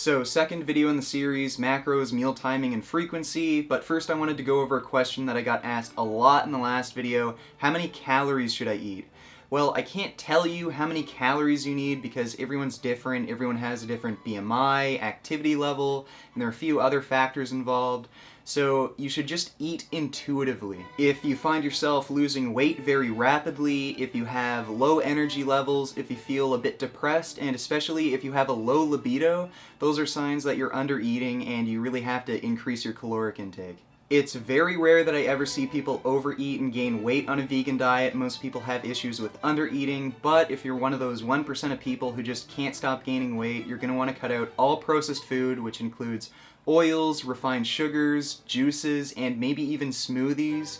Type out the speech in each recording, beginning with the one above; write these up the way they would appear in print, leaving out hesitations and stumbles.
So, second video in the series, macros, meal timing, and frequency, but first I wanted to go over a question that I got asked a lot in the last video: how many calories should I eat? Well, I can't tell you how many calories you need because everyone's different, everyone has a different BMI, activity level, and there are a few other factors involved. So you should just eat intuitively. If you find yourself losing weight very rapidly, if you have low energy levels, if you feel a bit depressed, and especially if you have a low libido, those are signs that you're under eating and you really have to increase your caloric intake. It's very rare that I ever see people overeat and gain weight on a vegan diet. Most people have issues with undereating, but if you're one of those 1% of people who just can't stop gaining weight, you're going to want to cut out all processed food, which includes oils, refined sugars, juices, and maybe even smoothies,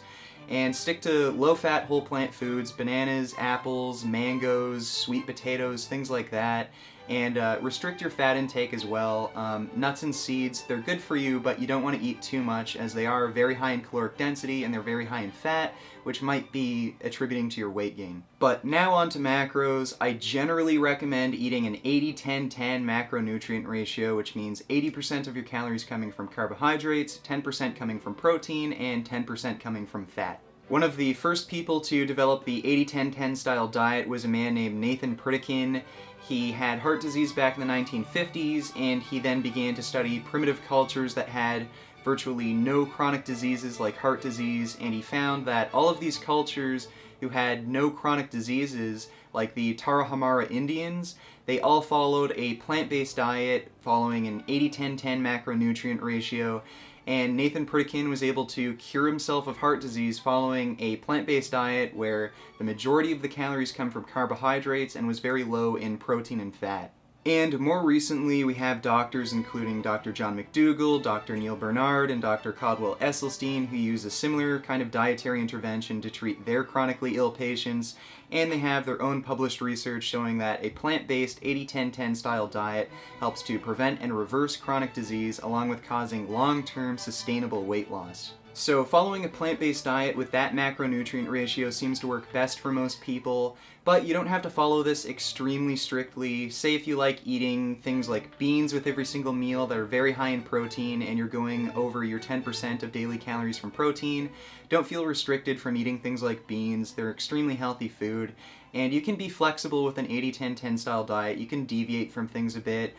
and stick to low-fat whole plant foods: bananas, apples, mangoes, sweet potatoes, things like that. And restrict your fat intake as well. Nuts and seeds, they're good for you, but you don't want to eat too much as they are very high in caloric density and they're very high in fat, which might be attributing to your weight gain. But now on to macros. I generally recommend eating an 80-10-10 macronutrient ratio, which means 80% of your calories coming from carbohydrates, 10% coming from protein, and 10% coming from fat. One of the first people to develop the 80-10-10 style diet was a man named Nathan Pritikin. He had heart disease back in the 1950s, and he then began to study primitive cultures that had virtually no chronic diseases like heart disease, and he found that all of these cultures who had no chronic diseases, like the Tarahumara Indians, they all followed a plant-based diet following an 80-10-10 macronutrient ratio. And Nathan Pritikin was able to cure himself of heart disease following a plant-based diet where the majority of the calories come from carbohydrates and was very low in protein and fat. And more recently, we have doctors including Dr. John McDougall, Dr. Neil Bernard, and Dr. Caldwell Esselstyn who use a similar kind of dietary intervention to treat their chronically ill patients, and they have their own published research showing that a plant-based 80-10-10 style diet helps to prevent and reverse chronic disease along with causing long-term sustainable weight loss. So following a plant-based diet with that macronutrient ratio seems to work best for most people, but you don't have to follow this extremely strictly. Say if you like eating things like beans with every single meal that are very high in protein and you're going over your 10% of daily calories from protein, don't feel restricted from eating things like beans. They're extremely healthy food, and you can be flexible with an 80-10-10 style diet. You can deviate from things a bit.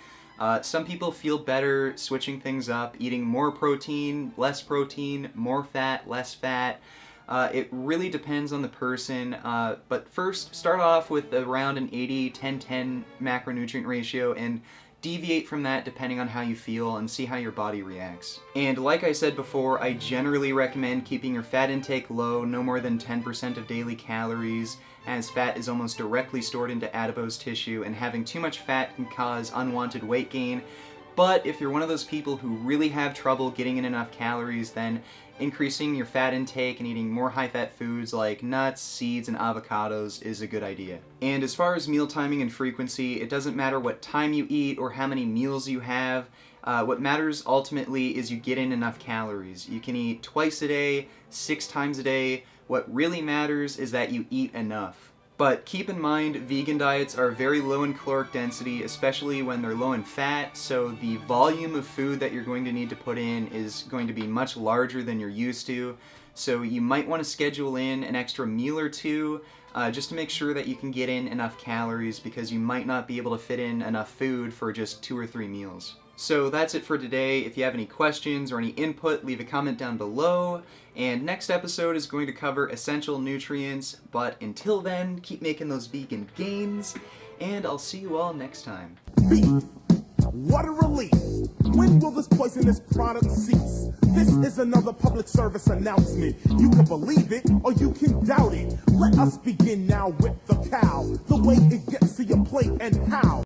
Some people feel better switching things up, eating more protein, more fat, less fat. It really depends on the person, but first start off with around an 80-10-10 macronutrient ratio and deviate from that depending on how you feel and see how your body reacts. And like I said before, I generally recommend keeping your fat intake low, no more than 10% of daily calories, as fat is almost directly stored into adipose tissue, and having too much fat can cause unwanted weight gain. But if you're one of those people who really have trouble getting in enough calories, then increasing your fat intake and eating more high-fat foods like nuts, seeds, and avocados is a good idea. And as far as meal timing and frequency, it doesn't matter what time you eat or how many meals you have. What matters ultimately is you get in enough calories. You can eat twice a day, 6 times a day. What really matters is that you eat enough. But keep in mind, vegan diets are very low in caloric density, especially when they're low in fat, so the volume of food that you're going to need to put in is going to be much larger than you're used to. So you might want to schedule in an extra meal or two just to make sure that you can get in enough calories, because you might not be able to fit in enough food for just 2 or 3 meals. So that's it for today. If you have any questions or any input, leave a comment down below. And next episode is going to cover essential nutrients. But until then, keep making those vegan gains, and I'll see you all next time. Beef. What a relief. When will this poisonous product cease? This is another public service announcement. You can believe it or you can doubt it. Let us begin now with the cow. The way it gets to your plate and how.